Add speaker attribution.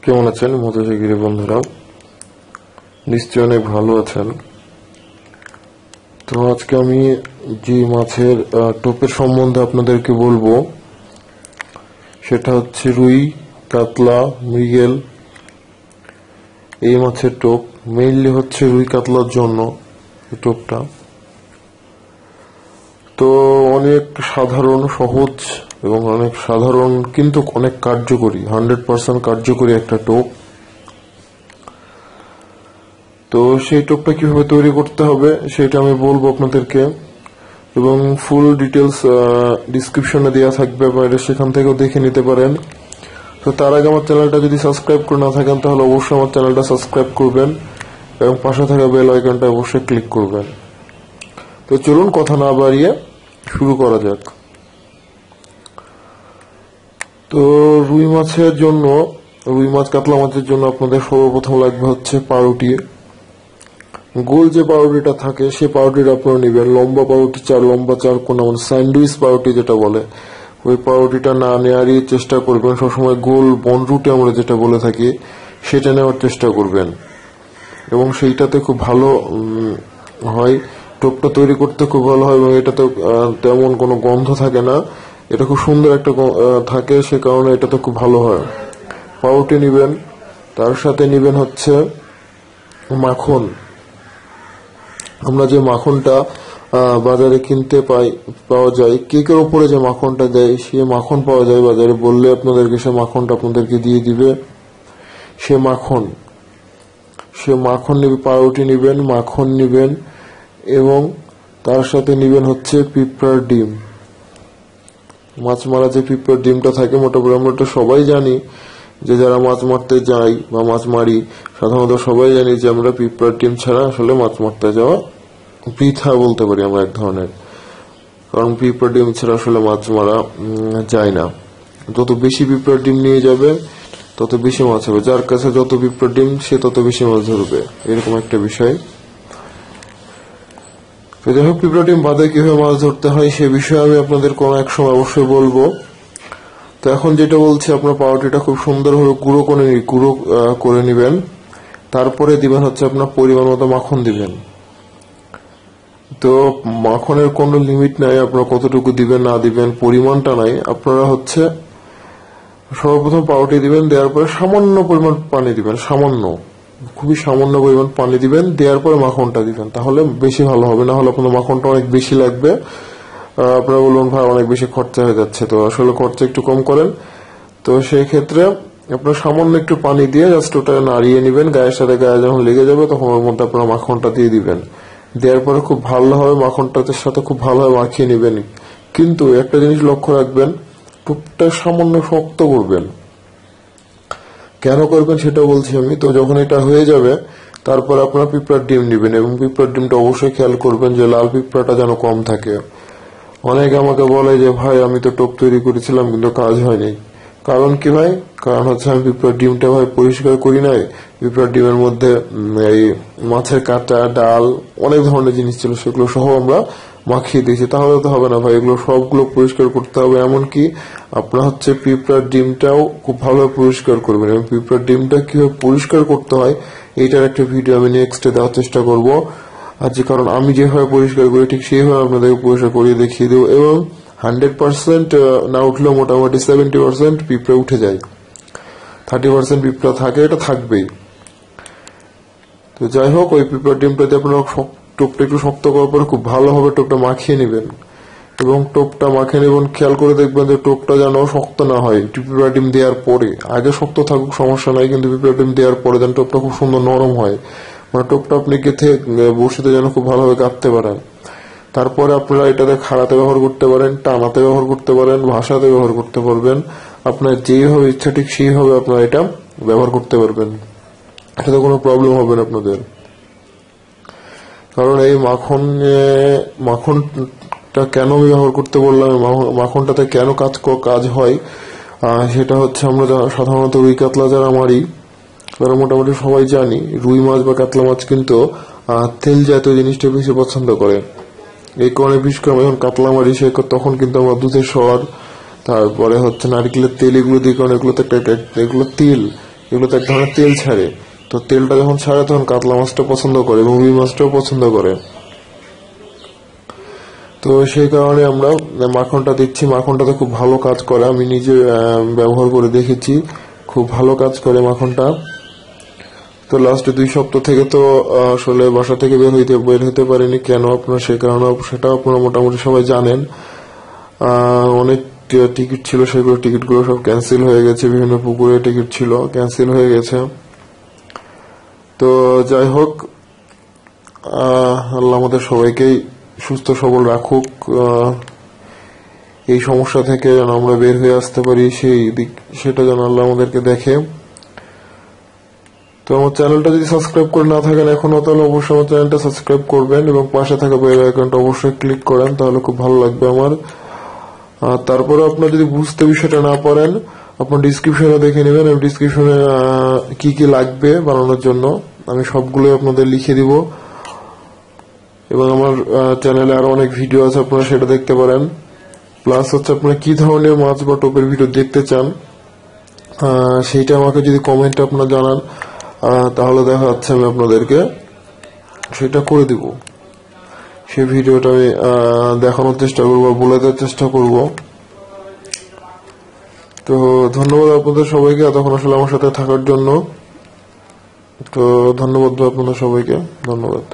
Speaker 1: কেমন আছেন মৎস্যজীবী বন্ধুরা? নিশ্চয়ই অনেক ভালো আছেন। তো আজকে আমি যে মাছের টোপের সম্বন্ধে আপনাদেরকে বলবো সেটা হচ্ছে রুই, কাতলা, মৃগেল। এই মাছের টোপ মেইনলি হচ্ছে রুই কাতলার জন্য এই টোপটা। তো অনেক সাধারণ, সহজ এবং অনেক সাধারণ কিন্তু অনেক কার্যকরী, 100% কার্যকরী একটা টোপ। তো সেই টোপটা কিভাবে তৈরি করতে হবে সেটা আমি বলবো আপনাদেরকে, এবং ফুল ডিটেলস ডিসক্রিপশনে দেওয়া থাকবে, বাইরে সেখান থেকেও দেখে নিতে পারেন। তো তার আগে আমার চ্যানেলটা যদি সাবস্ক্রাইব করে না থাকেন তাহলে অবশ্যই আমার চ্যানেলটা সাবস্ক্রাইব করবেন এবং পাশে থাকা বেল আইকনটা অবশ্যই ক্লিক করবেন। তো চলুন কথা না বাড়িয়ে শুরু করা যাক। তো রুই মাছ কাতলা মাছের জন্য আপনাদের সর্বপ্রথম লাগবে হচ্ছে পাউরুটি। গোল যে পাউরুটিটা থাকে সে পাউরুটিটা আপনারা নেবেন। লম্বা পাউরুটি, লম্বা 4 কোনা, মানে স্যান্ডউইচ পাউরুটি যেটা বলে, ওই পাউরুটিটা না নেওয়ারই চেষ্টা করবেন। সবসময় গোল বনরুটি আমরা যেটা বলে থাকি সেটা নেওয়ার চেষ্টা করবেন, এবং সেইটাতে খুব ভালো হয়। টোপটা তৈরি করতে খুব ভালো হয় এবং এটাতে তেমন কোনো গন্ধ থাকে না। এটা খুব সুন্দর একটা থাকে, সে কারণে এটাতে খুব ভালো হয়। পাউরুটি নেবেন, তার সাথে নেবেন হচ্ছে মাখন। আমরা যে মাখনটা বাজারে কিনতে পাওয়া যায়, কেকের উপরে যে মাখনটা দেয় সে মাখন পাওয়া যায় বাজারে, বললে আপনাদেরকে সে মাখনটা আপনাদেরকে দিয়ে দিবে। সে মাখন নেবে, পাউরুটি নেবেন, মাখন নেবেন, এবং তার সাথে নেবেন হচ্ছে পিঁপড়ার ডিম। মাছ মারা যে পিঁপড়ার ডিমটা থাকে, মোটামুটি আমরা তো সবাই জানি যে যারা মাছ মারতে যাই বা মাছ মারি, সাধারণত সবাই জানি যে আমরা পিঁপড়ার ডিম ছাড়া আসলে মাছ মারতে যাওয়া বৃথা বলতে পারি আমরা এক ধরনের, কারণ পিঁপড়ার ডিম ছাড়া আসলে মাছ মারা যায় না। যত বেশি পিঁপড়ার ডিম নিয়ে যাবে তত বেশি মাছ হবে, যার কাছে যত পিঁপড়ার ডিম সে তত বেশি মাছ ধরবে, এরকম একটা বিষয়। যাই হোক, পিঁপড়ার ডিম বাদে কিভাবে মাছ ধরতে হয় সে বিষয়ে আমি আপনাদের কোনো এক সময় অবশ্যই বলবো। তো এখন যেটা বলছি, আপনার পাউরুটিটা খুব সুন্দরভাবে গুঁড়ো করে নেবেন। তারপরে দিবেন হচ্ছে আপনার পরিমাণ মতো মাখন দিবেন। তো মাখনের কোনো লিমিট নাই, আপনারা কতটুকু দিবেন না দিবেন পরিমাণটা নাই। আপনারা হচ্ছে সর্বপ্রথম পাউরুটি দিবেন, দেওয়ার পরে সামান্য পরিমাণ পানি দিবেন, খুবই সামান্য পরিমাণ পানি দিবেন, দেওয়ার পরে মাখনটা দিবেন, তাহলে বেশি ভালো হবে। না হলে আপনার মাখনটা অনেক বেশি লাগবে, আপনারা বলুন ভাই অনেক বেশি খরচা হয়ে যাচ্ছে। তো আসলে খরচা একটু কম করেন। তো সেই ক্ষেত্রে আপনার সামান্য একটু পানি দিয়ে জাস্ট ওটা নাড়িয়ে নেবেন, গায়ের সাথে গায়ে যখন লেগে যাবে তখন ওর মধ্যে আপনারা মাখনটা দিয়ে দিবেন। দেওয়ার পরে খুব ভালোভাবে মাখনটার সাথে খুব ভালোভাবে মাখিয়ে নেবেন। কিন্তু একটা জিনিস লক্ষ্য রাখবেন, টুপটা সামান্য শক্ত করবেন। কেন করবেন সেটা বলছি আমি। তো যখন এটা হয়ে যাবে তারপর আপনারা পিঁপড়ার ডিম নেবেন, এবং পিঁপড়ার ডিমটা অবশ্যই খেয়াল করবেন যে লাল পিঁপড়াটা যেন কম থাকে। অনেকে আমাকে বলে যে ভাই আমি তো টোপ তৈরি করেছিলাম কিন্তু কাজ হয়নি। কারণ কি ভাই? কারণ হচ্ছে আমি পিঁপড়ার ডিমটা ভাই পরিষ্কার করি নাই। পিঁপড়ার ডিমের মধ্যে এই মাছের কাঁটা, ডাল, অনেক ধরনের জিনিস ছিল, সেগুলো সহ আমরা মাখিয়ে দিয়েছি। তাহলে তো হবে না ভাই, এগুলো সবগুলো পরিষ্কার করতে হবে। এমনকি আপনার হচ্ছে পিঁপড়ার ডিমটাও খুব ভালোভাবে পরিষ্কার করবেন, এবং পিঁপড়ার ডিমটা কিভাবে পরিষ্কার করতে হয় এইটার একটা ভিডিও আমি নেক্সটে দেওয়ার চেষ্টা করব। আর যে কারণ আমি যেভাবে পরিষ্কার করি ঠিক সেইভাবে আপনাদেরকে পরিষ্কার করিয়ে দেখিয়ে দেবো, এবং 100% না উঠলেও মোটামুটি 70% পিঁপড়া উঠে যায়, 30% পিঁপড়া থাকে, এটা থাকবেই। তো যাই হোক, ওই পিঁপড়ার ডিমটা দিয়ে আপনারা টোপটা একটু শক্ত করার পরে খুব ভালোভাবে টোপটা মাখিয়ে নেবেন, এবং টোপটা মাখিয়ে নেবেন। খেয়াল করে দেখবেন যে টোপটা যেন শক্ত না হয় পিঁপড়ার ডিম দেওয়ার পরে। আগে শক্ত থাকুক সমস্যা নাই, কিন্তু পিঁপড়ার ডিম দেওয়ার পরে যেন টোপটা খুব সুন্দর নরম হয়, মানে টোপটা আপনি গেঁথে বসিতে যেন খুব ভালোভাবে গাঁথতে পারেন। তারপরে আপনারা এটাতে খাড়াতে ব্যবহার করতে পারেন, টানাতে ব্যবহার করতে পারেন, ভাসাতে ব্যবহার করতে পারবেন। আপনার যেইভাবে ইচ্ছা ঠিক সেইভাবে আপনারা এটা ব্যবহার করতে পারবেন, এটাতে কোনো প্রবলেম হবে না আপনাদের। কারণ এই মাখনটা কেন ব্যবহার করতে বললাম, মাখনটাতে কেন কাজ হয়, সেটা হচ্ছে আমরা সাধারণত রুই কাতলা যারা মারি তারা মোটামুটি সবাই জানি রুই মাছ বা কাতলা মাছ কিন্তু তেল জাতীয় জিনিসটা বেশি পছন্দ করে। এই কারণে বিশেষ করে যখন কাতলা মারি তখন কিন্তু আমরা দুধের সর, তারপরে হচ্ছে নারকেলের তেল, এগুলো দিই, কারণ এগুলো তেল, এগুলো তো এক ধরনের তেল ছাড়ে। তো তেলটা যখন ছাড়ে তখন কাতলা মাছটা পছন্দ করে এবং রুই মাছটাও পছন্দ করে। তো সেই কারণে আমরা মাখনটা দিচ্ছি। মাখনটাতে খুব ভালো কাজ করে, আমি নিজে ব্যবহার করে দেখেছি, খুব ভালো কাজ করে মাখনটা। তো লাস্টে 2 সপ্তাহ থেকে তো আসলে বাসা থেকে বের হতে পারিনি। কেন আপনার সেই কারণে সেটা আপনারা মোটামুটি সবাই জানেন। অনেক টিকিট ছিল, সেগুলো টিকিটগুলো সব ক্যান্সেল হয়ে গেছে। বিভিন্ন পুকুরে টিকিট ছিল, ক্যান্সেল হয়ে গেছে। তো যাই হোক, আল্লাহ আমাদের সবাইকেই সুস্থ সবল রাখুক। এই সমস্যা থেকে যেন আমরা বের হয়ে আসতে পারি, সেটা যেন আল্লাহ আমাদেরকে দেখে। তো আমার চ্যানেলটা যদি সাবস্ক্রাইব করে না থাকেন এখনো, তাহলে অবশ্যই আমার চ্যানেলটা সাবস্ক্রাইব করবেন এবং পাশে থাকা বেল আইকনটা অবশ্যই ক্লিক করেন, তাহলে খুব ভালো লাগবে আমার। তারপরে আপনার যদি বুঝতে বিষয়টা না পারেন, আপনার ডিসক্রিপশনে দেখে নেবেন। এবং ডিসক্রিপশনে কি কি লাগবে বানানোর জন্য আমি সবগুলোই আপনাদের লিখে দিব। এবং আমার চ্যানেলে আরো অনেক ভিডিও আছে, আপনারা সেটা দেখতে পারেন। প্লাস হচ্ছে আপনারা কি ধরনের মাছ বা টোপের ভিডিও দেখতে চান সেইটা আমাকে যদি কমেন্টে আপনারা জানান, তাহলে দেখা যাচ্ছে আমি আপনাদেরকে সেটা করে দিব। সেই ভিডিওটা আমি দেখানোর চেষ্টা করবো, বলে দেওয়ার চেষ্টা করব। তো ধন্যবাদ আপনাদের সবাইকে এতক্ষণ আসলে আমার সাথে থাকার জন্য। তো ধন্যবাদ আপনাদের সবাইকে, ধন্যবাদ।